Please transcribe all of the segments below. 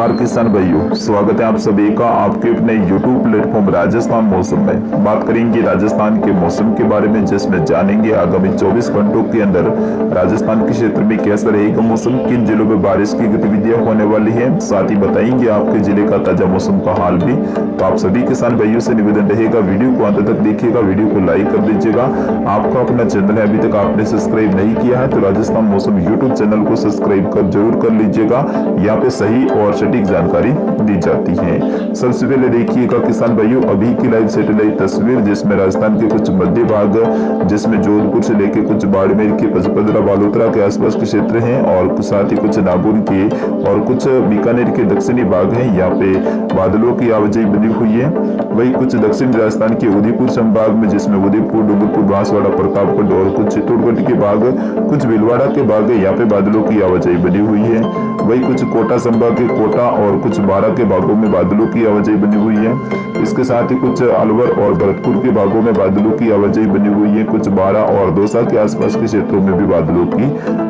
नमस्कार किसान भाइयों, स्वागत है आप सभी का आपके अपने YouTube प्लेटफॉर्म राजस्थान मौसम में। बात करेंगे राजस्थान के मौसम के बारे में, जिसमें जानेंगे आगामी 24 घंटों के अंदर राजस्थान के क्षेत्र में कैसा रहेगा मौसम, किन जिलों में बारिश की गतिविधियां होने वाली है, साथ ही बताएंगे आपके जिले का ताजा मौसम का हाल भी। तो आप सभी किसान भाइयों से निवेदन रहेगा, वीडियो को अंत तक देखिएगा, वीडियो को लाइक कर दीजिएगा। आपका अपना चैनल है, अभी तक आपने सब्सक्राइब नहीं किया है तो राजस्थान मौसम यूट्यूब चैनल को सब्सक्राइब कर जरूर कर लीजिएगा। यहाँ पे सही और सटीक जानकारी दी जाती है। सबसे पहले देखिएगा किसान भाइयों अभी की लाइव सैटेलाइट तस्वीर, जिसमें राजस्थान के कुछ मध्य भाग, जिसमें जोधपुर से लेकर कुछ बाड़मेर के पचपदरा बालोतरा के आसपास के क्षेत्र हैं और साथ ही कुछ नागौर के और कुछ बीकानेर के दक्षिणी भाग हैं। यहाँ पे बादलों की आवाजाही बनी हुई है। वही कुछ दक्षिण राजस्थान के उदयपुर संभाग में, जिसमें उदयपुर, डूंगरपुर, बांसवाड़ा, प्रतापगढ़ और कुछ चित्तौड़गढ़ के भाग, कुछ भीलवाड़ा के भाग है, यहाँ पे बादलों की आवाजाही बनी हुई है। वही कुछ कोटा संभाग के कोटा और कुछ बारा के भागों में बादलों की आवाजाही बनी हुई है। इसके साथ ही कुछ अलवर और भरतपुर के भागों में बादलों की आवाजाही बनी हुई है। कुछ बारा और दौसा के आसपास के क्षेत्रों में भी बादलों की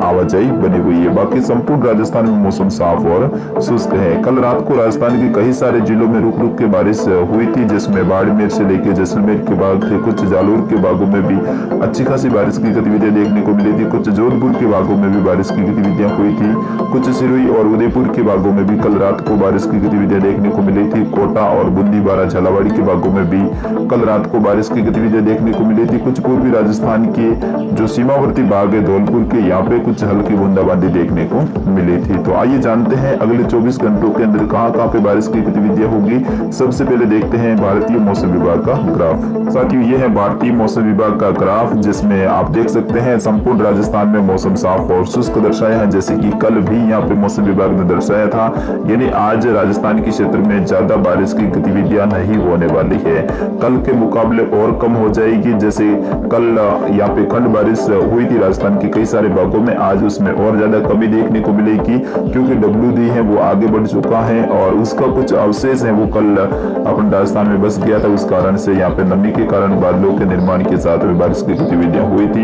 आवाजाही बनी हुई है। बाकी संपूर्ण राजस्थान में मौसम साफ और शुष्क है। कल रात को राजस्थान के कई सारे जिलों में रुक रुक के बारिश हुई थी, जिसमें बाड़मेर से लेकर जैसलमेर के भाग थे, कुछ जालोर के भागों में भी अच्छी खासी बारिश की गतिविधियां देखने को मिली थी। कुछ जोधपुर के भागों में भी बारिश की गतिविधियां हुई थी। कुछ सिरोही और उदयपुर के भागों में भी कल रात को बारिश की गतिविधियां देखने को मिली थी। कोटा और बूंदी, बारा, झालावाड़ी के भागों में भी कल रात को बारिश की गतिविधियां देखने को मिली थी। कुछ पूर्वी राजस्थान के जो सीमावर्ती भाग है धौलपुर के, यहाँ पे कुछ हल्की बूंदाबांदी देखने को मिली थी। तो आइए जानते हैं अगले 24 घंटों के अंदर कहां पे बारिश की गतिविधियां होगी। सबसे पहले देखते हैं भारतीय मौसम विभाग का ग्राफ। साथियों ये है भारतीय मौसम विभाग का ग्राफ, जिसमें आप देख सकते हैं संपूर्ण राजस्थान में मौसम साफ और शुष्क दर्शाया है, जैसे कि कल भी यहाँ पे मौसम विभाग ने दर्शाया था। यानी आज राजस्थान के क्षेत्र में ज्यादा बारिश की गतिविधियां नहीं होने वाली है, कल के मुकाबले और कम हो जाएगी। जैसे कल यहाँ पे खंड बारिश हुई थी राजस्थान के कई सारे भागों में, आज उसमें और ज्यादा कमी देखने को मिलेगी, क्योंकि WD है वो आगे बढ़ चुका है और उसका कुछ अवशेष है वो कल अपन राजस्थान में बस गया था। उस कारण से यहाँ पे नमी के कारण बादलों के निर्माण के साथ में बारिश की गतिविधियां हुई थी,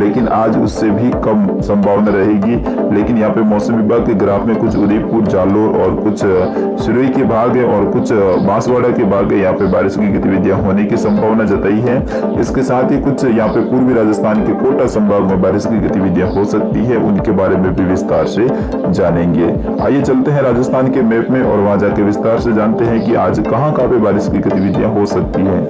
लेकिन आज उससे भी कम संभावना रहेगी। लेकिन यहाँ पे मौसम विभाग के ग्राफ में कुछ उदयपुर, जालोर और कुछ सिरोही के भाग है और कुछ बांसवाड़ा के भाग है, यहाँ पे बारिश की गतिविधियां होने की संभावना जताई है। इसके साथ ही कुछ यहाँ पे पूर्वी राजस्थान के कोटा संभाग में बारिश की गतिविधियां हो सकती है, उनके बारे में भी विस्तार से जानेंगे। आइए चलते हैं राजस्थान के मैप में और वहां जाके विस्तार से जानते हैं कि आज कहां पे बारिश की गतिविधियां हो सकती है।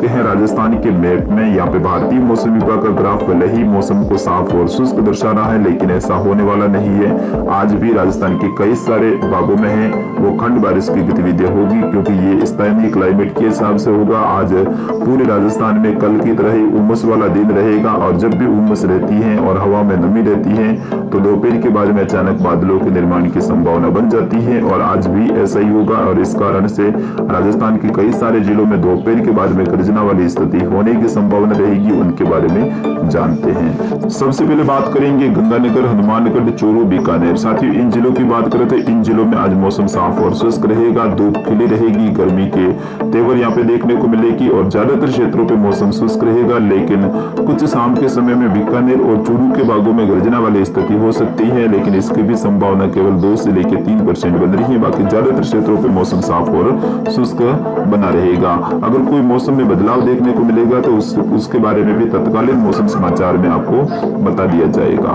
हैं राजस्थान के मैप में, यहाँ पे भारतीय मौसम विभाग का ग्राफ भले ही मौसम को साफ और शुष्क दर्शा रहा है, लेकिन ऐसा होने वाला नहीं है। आज भी राजस्थान के कई सारे भागों में है वो खंड बारिश की गतिविधियां होगी, क्योंकि ये स्थानीय क्लाइमेट के हिसाब से होगा। आज पूरे राजस्थान में कल की तरह ही उमस वाला दिन रहेगा और जब भी उमस रहती है और हवा में नमी रहती है तो दोपहर के बाद में अचानक बादलों के निर्माण की संभावना बन जाती है और आज भी ऐसा ही होगा। और इस कारण से राजस्थान के कई सारे जिलों में दोपहर के बाद में गर्जना वाली स्थिति होने की संभावना रहेगी, उनके बारे में जानते हैं। सबसे पहले बात करेंगे गंगानगर, हनुमानगढ़, चूरू, बीकानेर। साथियों इन जिलों की बात करें तो इन जिलों में आज मौसम साफ और शुष्क रहेगा, धूप खिली रहेगी, गर्मी के तेवर यहाँ पे देखने को मिलेगी और ज्यादातर क्षेत्रों पे मौसम शुष्क रहेगा। लेकिन कुछ शाम के समय में बीकानेर और चूरू के भागों में गर्जना वाली स्थिति हो सकती है, लेकिन इसकी भी संभावना केवल 2 से लेकर 3% बन रही है। बाकी ज्यादातर क्षेत्रों पे मौसम साफ और शुष्क बना रहेगा। अगर कोई मौसम में बदलाव देखने को मिलेगा तो उसके बारे में भी तत्कालीन मौसम समाचार में आपको बता दिया जाएगा।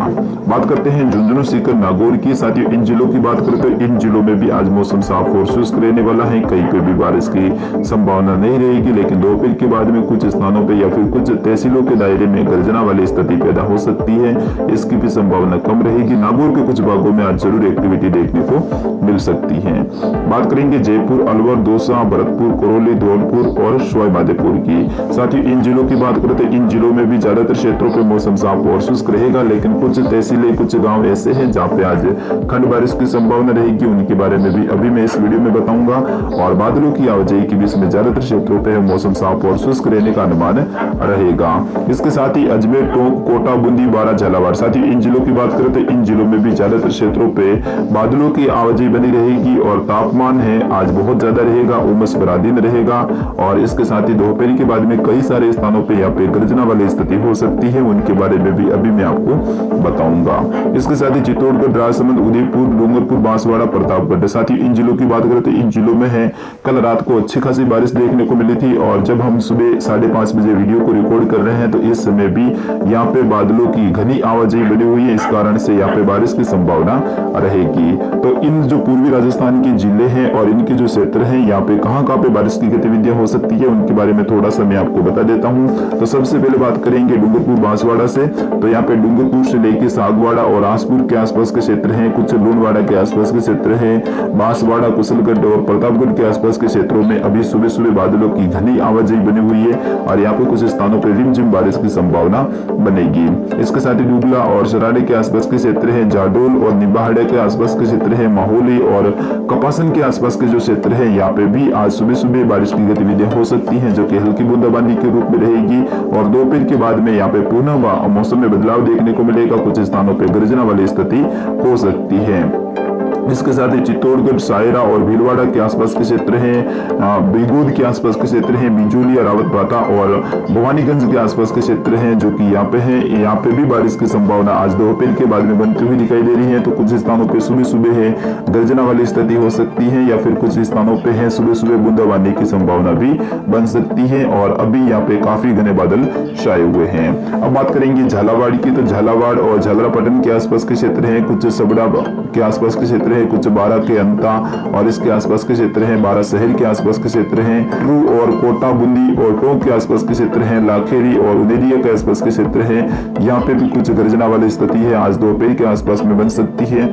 बात करते हैं झुंझुनू, सीकर, नागौर की। साथियों इन जिलों की बात करें तो इन जिलों में भी आज मौसम साफ और शुष्क रहने वाला है, कहीं पे भी बारिश की संभावना नहीं रहेगी, लेकिन दोपहर के बाद में कुछ स्थानों पे या फिर कुछ तहसीलों के दायरे में गर्जना वाली स्थिति पैदा हो सकती है, इसकी भी संभावना कम रहेगी। नागौर के कुछ भागों में आज जरूर एक्टिविटी देखने को मिल सकती है। बात करेंगे जयपुर, अलवर, दौसा, भरतपुर, करौली, धौलपुर और सवाई माधोपुर की। साथ ही इन जिलों की बात करें तो इन जिलों में भी ज्यादातर क्षेत्रों पे मौसम साफ और शुष्क रहेगा, लेकिन कुछ तहसीलें, कुछ गांव ऐसे हैं जहां पे आज खंड बारिश की संभावना रहेगी, उनके बारे में भी अभी मैं इस वीडियो में बताऊंगा। और बादलों की आवाजाही के बीच में ज्यादातर क्षेत्रों पे मौसम साफ और शुष्क रहने का अनुमान रहेगा। इसके साथ ही अजमेर, टोंक, कोटा, बूंदी, बारा, झालावाड़। साथ ही इन जिलों की बात करें करें तो इन जिलों में भी ज्यादातर क्षेत्रों पे बादलों की आवाजाही बनी रहेगी और तापमान है आज बहुत ज्यादा रहेगा, उमस भरा दिन रहेगा। और इसके साथ ही दोपहर के बाद में कई सारे स्थानों पे यहाँ पे गर्जना वाली स्थिति हो सकती है, उनके बारे में भी अभी मैं आपको बताऊंगा। इसके साथ ही चित्तौड़गढ़, राजसमंद, उदयपुर, डूंगरपुर, बांसवाड़ा, प्रतापगढ़, साथ ही इन जिलों की बात करें तो इन जिलों में है कल रात को अच्छी खासी बारिश देखने को मिली थी। और जब हम सुबह 5:30 बजे वीडियो को रिकॉर्ड कर रहे हैं तो इस समय भी यहाँ पे बादलों की घनी आवाजाही बनी हुई है, इस कारण से यहाँ पे बारिश की संभावना रहेगी। तो इन जो पूर्वी राजस्थान के जिले हैं और इनके जो क्षेत्र हैं यहाँ पे कहाँ पे बारिश की गतिविधियां हो सकती है उनके बारे में थोड़ा सा मैं आपको बता देता हूँ। तो सबसे पहले बात करेंगे डूंगरपुर, बांसवाड़ा से। तो यहाँ पे डूंगरपुर से लेके सागवाड़ा और आसपुर के आसपास के क्षेत्र हैं, कुछ लूणवाड़ा के आसपास के क्षेत्र हैं, बांसवाड़ा, कुशलगढ़ और प्रतापगढ़ के आसपास के क्षेत्रों में अभी सुबह सुबह बादलों की घनी आवाजाही बनी हुई है और यहाँ पे कुछ स्थानों पर रिमझिम बारिश की संभावना बनेगी। इसके साथ ही डुगला और सराड़े के आसपास के क्षेत्र है, जाडोल और निबाहड़े के आसपास के क्षेत्र है, माहौली और कपासन के आसपास के जो क्षेत्र है यहाँ पे भी आज सुबह सुबह बारिश की गतिविधियां हो सकती हैं, जो कि हल्की बूंदाबांदी के रूप में रहेगी। और दोपहर के बाद में यहाँ पे पुनः मौसम में बदलाव देखने को मिलेगा, कुछ स्थानों पे गर्जना वाली स्थिति हो सकती है। इसके साथ ही चित्तौड़गढ़, सायरा और भीलवाड़ा के आसपास के क्षेत्र हैं, बिगोद के आसपास के क्षेत्र हैं, बिजोलिया, रावतबाटा और भवानीगंज के आसपास के क्षेत्र हैं जो कि यहाँ पे है। यहाँ पे भी बारिश की संभावना आज दोपहर के बाद में बनती हुई दिखाई दे रही है। तो कुछ स्थानों पे सुबह सुबह है गर्जना वाली स्थिति हो सकती है या फिर कुछ स्थानों पे है सुबह सुबह बूंदाबांदी की संभावना भी बन सकती है। और अभी यहाँ पे काफी घने बादल छाए हुए हैं। अब बात करेंगे झालावाड़ की। तो झालावाड़ और झालरापाटन के आसपास के क्षेत्र है, कुछ सबड़ा के आसपास के क्षेत्र है, कुछ बारा के अंता और इसके आसपास के क्षेत्र हैं, बारा शहर के आसपास के क्षेत्र हैं, ट्रू और कोटा, बुंदी और टोंक के आसपास के क्षेत्र हैं, लाखेरी और उदेरिया के आसपास के क्षेत्र हैं। यहाँ पे भी कुछ गर्जना वाली स्थिति है आज दोपहर के आसपास में बन सकती है।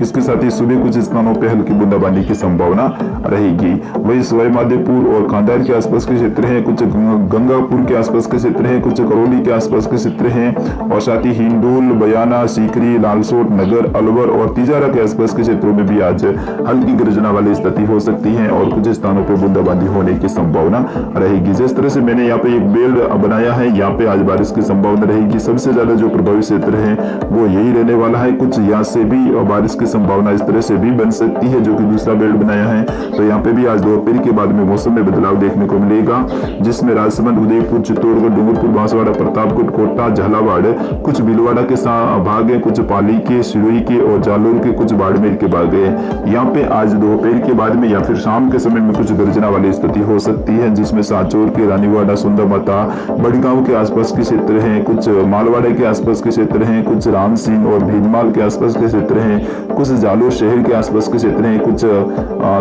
इसके साथ ही सुबह कुछ स्थानों पे हल्की बूंदाबांदी की संभावना रहेगी। वही सवाई माधोपुर और खांदार के आसपास के क्षेत्र हैं, कुछ गंगापुर के आसपास के क्षेत्र हैं, कुछ करौली के आसपास के क्षेत्र हैं और साथ ही हिंडोल, बयाना, सीकरी, लालसोट, नगर, अलवर और तिजारा के आसपास के क्षेत्रों में भी आज हल्की गर्जना वाली स्थिति हो सकती है और कुछ स्थानों पर बूंदाबांदी होने की संभावना रहेगी। जिस तरह से मैंने यहाँ पे एक बेल्ट बनाया है, यहाँ पे आज बारिश की संभावना रहेगी। सबसे ज्यादा जो प्रभावित क्षेत्र है वो यही रहने वाला है। कुछ यहाँ से भी बारिश की संभावना इस तरह से भी बन सकती है जो कि दूसरा बेल्ट बनाया है। तो यहाँ पे भी आज दोपहर के बाद में मौसम में बदलाव देखने को मिलेगा, जिसमें राजसमंद, उदयपुर, चित्तौड़गढ़, डूंगरपुर, बांसवाड़ा, प्रतापगढ़, कोटा, झालावाड़, कुछ भीलवाड़ा के भाग है, कुछ पाली के, सिरोही के और जालोर के कुछ बाड़मेर के भाग है। यहाँ पे आज दोपहर के बाद में या फिर शाम के समय में कुछ गर्जना वाली स्थिति हो सकती है, जिसमें सांचौर के, रानीवाड़ा, सुंदरमाता, बड़गांव के आसपास के क्षेत्र हैं, कुछ मालवाड़े के आसपास के क्षेत्र हैं, कुछ रामसिंह और भीजमाल के आसपास के क्षेत्र हैं, कुछ जालोर शहर के आसपास के क्षेत्र हैं, कुछ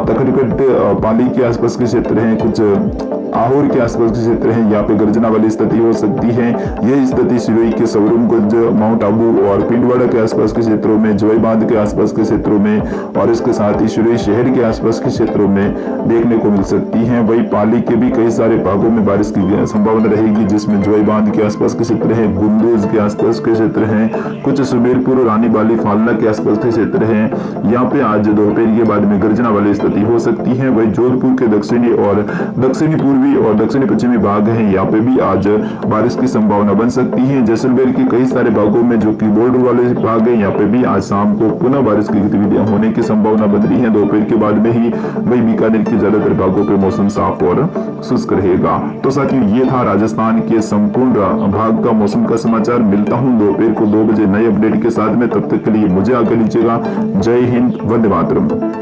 तखतगढ़, पाली के आसपास के क्षेत्र हैं, कुछ आहोर के आसपास के क्षेत्र हैं। यहाँ पे गर्जना वाली स्थिति हो सकती है। यह स्थिति सिरोही के सवरुमगंज, माउंट आबू और पिंडवाड़ा के आसपास के क्षेत्रों में, जोई बांध के आसपास के क्षेत्रों में और इसके साथ ही सिरोही शहर के आसपास के क्षेत्रों में देखने को मिल सकती है। वही पाली के भी कई सारे भागों में बारिश की संभावना रहेगी, जिसमें जोई बांध के आसपास के क्षेत्र है, गुंदूज के आसपास के क्षेत्र हैं, कुछ सुमेरपुर, रानी बाली, फालना के आसपास के क्षेत्र हैं। यहाँ पे आज दोपहर के बाद में गर्जना वाली स्थिति हो सकती है। वही जोधपुर के दक्षिणी और दक्षिणी पूर्वी और दक्षिणी पश्चिमी भाग हैं, यहाँ पे भी आज बारिश की संभावना बन सकती है। जैसलमेर के कई सारे भागों में जो कि बॉर्डर वाले भाग हैं, यहाँ पे भी आज शाम को पुनः बारिश की गतिविधियां होने की संभावना बन रही है दोपहर के बाद में ही। वही बीकानेर के ज्यादातर भागों पे मौसम साफ और शुष्क रहेगा। तो साथियों, ये था राजस्थान के संपूर्ण भाग का मौसम का समाचार। मिलता हूँ दोपहर को 2 बजे नए अपडेट के साथ में, तब तक के लिए मुझे आगे लीजिएगा। जय हिंद, वंदे मातरम।